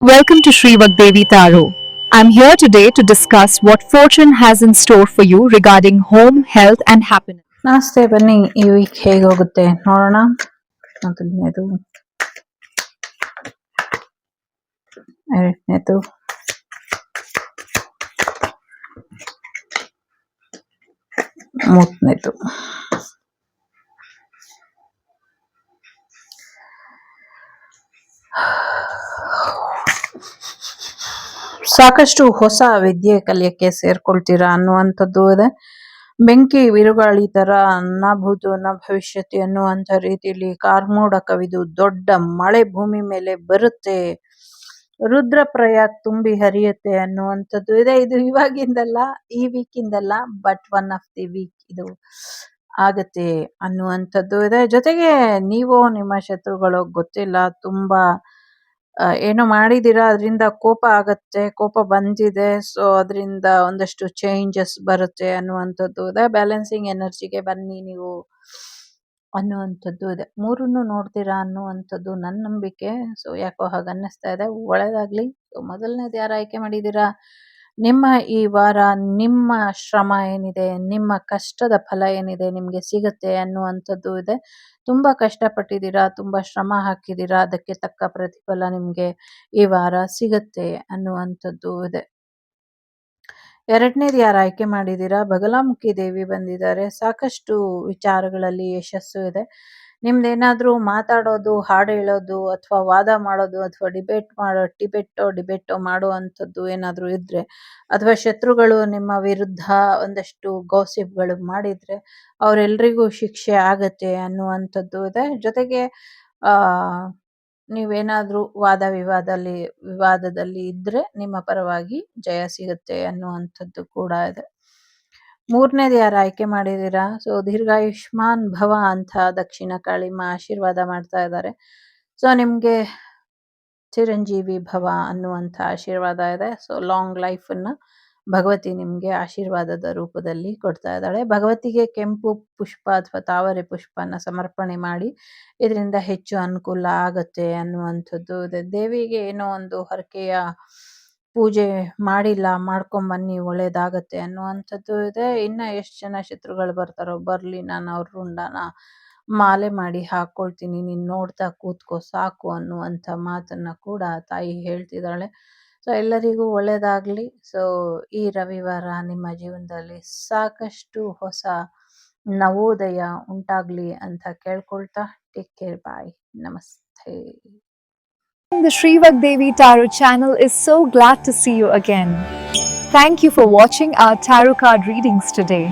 Welcome to Sri Vagdevi Taro. I'm here today to discuss what fortune has in store for you regarding home, health, and happiness. ನಮಸ್ತೆ, ಬನ್ನಿ ಈ weak ಹೇಗೆ ಹೋಗುತ್ತೆ ನೋಡೋಣ. ಮೊದಲನೇದು, ಎರಡನೇದು, ಮೂರನೇದು. ಸಾಕಷ್ಟು ಹೊಸ ವಿದ್ಯೆ ಕಲಿಯಕ್ಕೆ ಸೇರ್ಕೊಳ್ತೀರಾ ಅನ್ನುವಂಥದ್ದು ಇದೆ. ಬೆಂಕಿ ಬಿರುಗಾಳಿ ತರ ನ ಭೂತು ನ ಭವಿಷ್ಯತಿ ಅನ್ನುವಂಥ ರೀತಿಯಲ್ಲಿ ಕಾರ್ಮೋಡ ಕವಿದು ದೊಡ್ಡ ಮಳೆ ಭೂಮಿ ಮೇಲೆ ಬರುತ್ತೆ, ರುದ್ರಪ್ರಯಾಗ ತುಂಬಿ ಹರಿಯುತ್ತೆ ಅನ್ನುವಂಥದ್ದು ಇದೆ. ಇದು ಇವಾಗಿಂದಲ್ಲ, ಈ ವೀಕಿಂದಲ್ಲ, but one of the week ಇದು ಆಗತ್ತೆ ಅನ್ನುವಂಥದ್ದು ಇದೆ. ಜೊತೆಗೆ ನೀವು ನಿಮ್ಮ ಶತ್ರುಗಳು ಗೊತ್ತಿಲ್ಲ, ತುಂಬಾ ಏನೋ ಮಾಡಿದೀರಾ, ಅದರಿಂದ ಕೋಪ ಆಗತ್ತೆ, ಕೋಪ ಬಂದಿದೆ, ಸೊ ಅದರಿಂದ ಒಂದಷ್ಟು ಚೇಂಜಸ್ ಬರುತ್ತೆ ಅನ್ನುವಂಥದ್ದು ಇದೆ. ಬ್ಯಾಲೆನ್ಸಿಂಗ್ ಎನರ್ಜಿಗೆ ಬನ್ನಿ ನೀವು ಅನ್ನುವಂಥದ್ದು ಇದೆ. ಮೂರನ್ನು ನೋಡ್ತೀರಾ ಅನ್ನುವಂಥದ್ದು ನನ್ನ ನಂಬಿಕೆ. ಸೊ ಯಾಕೋ ಹಾಗೆ ಅನ್ನಿಸ್ತಾ ಇದೆ. ಒಳ್ಳೇದಾಗ್ಲಿ. ಸೊ ಮೊದಲನೇದು ಯಾರು ಆಯ್ಕೆ ಮಾಡಿದ್ದೀರಾ, ನಿಮ್ಮ ಈ ವಾರ ನಿಮ್ಮ ಶ್ರಮ ಏನಿದೆ, ನಿಮ್ಮ ಕಷ್ಟದ ಫಲ ಏನಿದೆ ನಿಮ್ಗೆ ಸಿಗತ್ತೆ ಅನ್ನುವಂಥದ್ದು ಇದೆ. ತುಂಬಾ ಕಷ್ಟಪಟ್ಟಿದ್ದೀರಾ, ತುಂಬಾ ಶ್ರಮ ಹಾಕಿದ್ದೀರಾ, ಅದಕ್ಕೆ ತಕ್ಕ ಪ್ರತಿಫಲ ನಿಮ್ಗೆ ಈ ವಾರ ಸಿಗತ್ತೆ ಅನ್ನುವಂಥದ್ದು ಇದೆ. ಎರಡನೇದು ಯಾರು ಆಯ್ಕೆ ಮಾಡಿದ್ದೀರಾ, ಬಗಲಾಮುಖಿ ದೇವಿ ಬಂದಿದ್ದಾರೆ. ಸಾಕಷ್ಟು ವಿಚಾರಗಳಲ್ಲಿ ಯಶಸ್ಸು ಇದೆ. ನಿಮ್ದೇನಾದ್ರೂ ಮಾತಾಡೋದು, ಹಾಡು ಹೇಳೋದು, ಅಥವಾ ವಾದ ಮಾಡೋದು, ಅಥವಾ ಡಿಬೇಟೋ ಮಾಡುವಂಥದ್ದು ಏನಾದ್ರೂ ಇದ್ರೆ, ಅಥವಾ ಶತ್ರುಗಳು ನಿಮ್ಮ ವಿರುದ್ಧ ಒಂದಷ್ಟು ಗಾಸಿಪ್ಗಳು ಮಾಡಿದ್ರೆ ಅವರೆಲ್ರಿಗೂ ಶಿಕ್ಷೆ ಆಗತ್ತೆ ಅನ್ನುವಂಥದ್ದು ಇದೆ. ಜೊತೆಗೆ ನೀವೇನಾದ್ರೂ ವಿವಾದದಲ್ಲಿ ಇದ್ರೆ ನಿಮ್ಮ ಪರವಾಗಿ ಜಯ ಸಿಗುತ್ತೆ ಅನ್ನುವಂಥದ್ದು ಕೂಡ ಇದೆ. ಮೂರನೇದು ಯಾರು ಆಯ್ಕೆ ಮಾಡಿದ್ದೀರಾ, ಸೊ ದೀರ್ಘಾಯುಷ್ಮಾನ್ ಭವ ಅಂತ ದಕ್ಷಿಣ ಕಾಳಿಮ್ಮ ಆಶೀರ್ವಾದ ಮಾಡ್ತಾ ಇದ್ದಾರೆ. ಸೊ ನಿಮ್ಗೆ ಚಿರಂಜೀವಿ ಭವ ಅನ್ನುವಂಥ ಆಶೀರ್ವಾದ ಇದೆ. ಸೊ ಲಾಂಗ್ ಲೈಫನ್ನ ಭಗವತಿ ನಿಮ್ಗೆ ಆಶೀರ್ವಾದದ ರೂಪದಲ್ಲಿ ಕೊಡ್ತಾ ಇದ್ದಾಳೆ. ಭಗವತಿಗೆ ಕೆಂಪು ಪುಷ್ಪ ಅಥವಾ ತಾವರೆ ಪುಷ್ಪನ ಸಮರ್ಪಣೆ ಮಾಡಿ, ಇದರಿಂದ ಹೆಚ್ಚು ಅನುಕೂಲ ಆಗತ್ತೆ ಅನ್ನುವಂಥದ್ದು ಇದೆ. ದೇವಿಗೆ ಏನೋ ಒಂದು ಹರಕೆಯ ಪೂಜೆ ಮಾಡಿಲ್ಲ, ಮಾಡ್ಕೊಂಬನ್ನಿ, ಒಳ್ಳೇದಾಗತ್ತೆ ಅನ್ನುವಂಥದ್ದು ಇದೆ. ಇನ್ನ ಎಷ್ಟು ಜನ ಶತ್ರುಗಳು ಬರ್ತಾರೋ ಬರ್ಲಿ, ನಾನು ಅವ್ರ ರುಂಡನ ಮಾಲೆ ಮಾಡಿ ಹಾಕೊಳ್ತೀನಿ, ನೀನ್ ನೋಡ್ತಾ ಕೂತ್ಕೋ ಸಾಕು ಅನ್ನುವಂಥ ಮಾತನ್ನ ಕೂಡ ತಾಯಿ ಹೇಳ್ತಿದ್ದಾಳೆ. ಸೊ ಎಲ್ಲರಿಗೂ ಒಳ್ಳೇದಾಗ್ಲಿ. ಸೊ ಈ ರವಿವಾರ ನಿಮ್ಮ ಜೀವನದಲ್ಲಿ ಸಾಕಷ್ಟು ಹೊಸ ನವೋದಯ ಉಂಟಾಗ್ಲಿ ಅಂತ ಕೇಳ್ಕೊಳ್ತಾ, ಟೇಕ್ ಕೇರ್, ಬಾಯ್, ನಮಸ್ತೆ. The Sri Vagdevi Tarot channel is so glad to see you again. Thank you for watching our tarot card readings today.